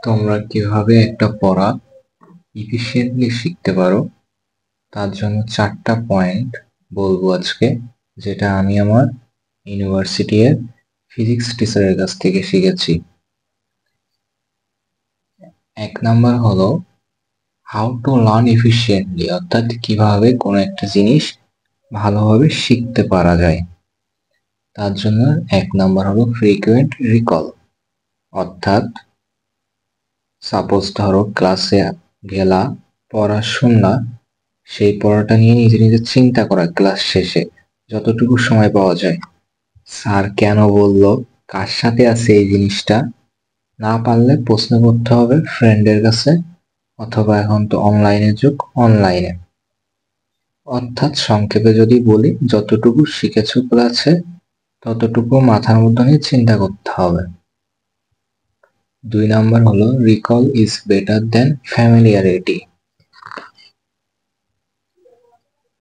তোমরা কিভাবে একটা পড়া ইফিশিয়েন্টলি শিখতে পারো তার জন্য 4টা পয়েন্ট বলবো আজকে, যেটা আমি আমার ইউনিভার্সিটি এর ফিজিক্স টিচারের কাছ থেকে শিখেছি। 1 নাম্বার হলো হাউ টু লার্ন এফিশিয়েন্টলি, অর্থাৎ কিভাবে কোনো একটা জিনিস ভালোভাবে শিখতে পারা যায়। তার জন্য 1 নাম্বার হলো ফ্রিকুয়েন্ট রিকল, অর্থাৎ সাপোজ ধরো ক্লাসে গেলা, পড়া শুনলা, সেই পড়াটা নিয়ে নিজে নিজে চিন্তা করা ক্লাস শেষে যতটুকু সময় পাওয়া যায়। স্যার কেন বললো, কার সাথে আছে এই জিনিসটা, না পারলে প্রশ্ন করতে হবে ফ্রেন্ডের কাছে, অথবা এখন তো অনলাইনের যুগ, অনলাইনে। অর্থাৎ সংক্ষেপে যদি বলি, যতটুকু শিখেছো ক্লাসে ততটুকু মাথার মধ্যে নিয়ে চিন্তা করতে হবে। 2 নাম্বার হলো recall is better then familiarity,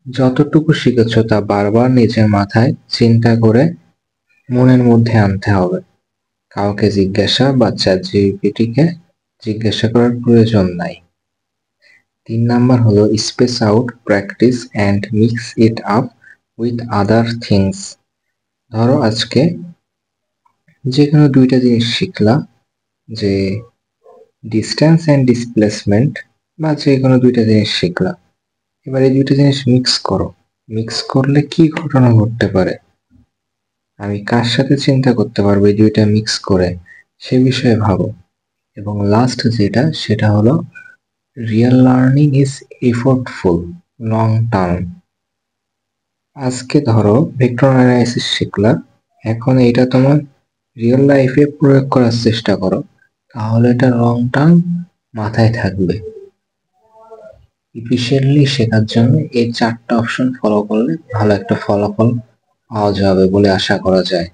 যতটুকু শিখেছো তা বারবার নিজের মাথায় চিন্তা করে মনের মধ্যে আনতে হবে। কাউকে জিজ্ঞাসা বা চ্যাটজিপিটিকে জিজ্ঞাসা করার প্রয়োজন নাই। 3 নাম্বার হলো space out, practice and mix it up with other things. ধরো আজকে যে কোনো 2টা জিনিস শিখলা, যে ডিস্টেন্স অ্যান্ড ডিসপ্লেসমেন্ট, বা যে কোনো 2টা জিনিস শিখলা। এবার এই 2টা জিনিস মিক্স করো, মিক্স করলে কি ঘটনা ঘটতে পারে, আমি কার সাথে চিন্তা করতে পারবো এই 2টা মিক্স করে, সে বিষয়ে ভাবো। এবং লাস্ট যেটা, সেটা হলো real learning is effortful long term. আজকে ধরো ভেক্টর অ্যানালাইসিস শিখলা, এখন এটা তোমার রিয়েল লাইফে প্রয়োগ করার চেষ্টা করো, তাহলে এটা লং টার্ম মাথায় থাকবে। ইফিশিয়েন্টলি শেখার জন্য এই 4টা অপশন ফলো করলে ভালো একটা ফলাফল পাওয়া যাবে বলে আশা করা যায়।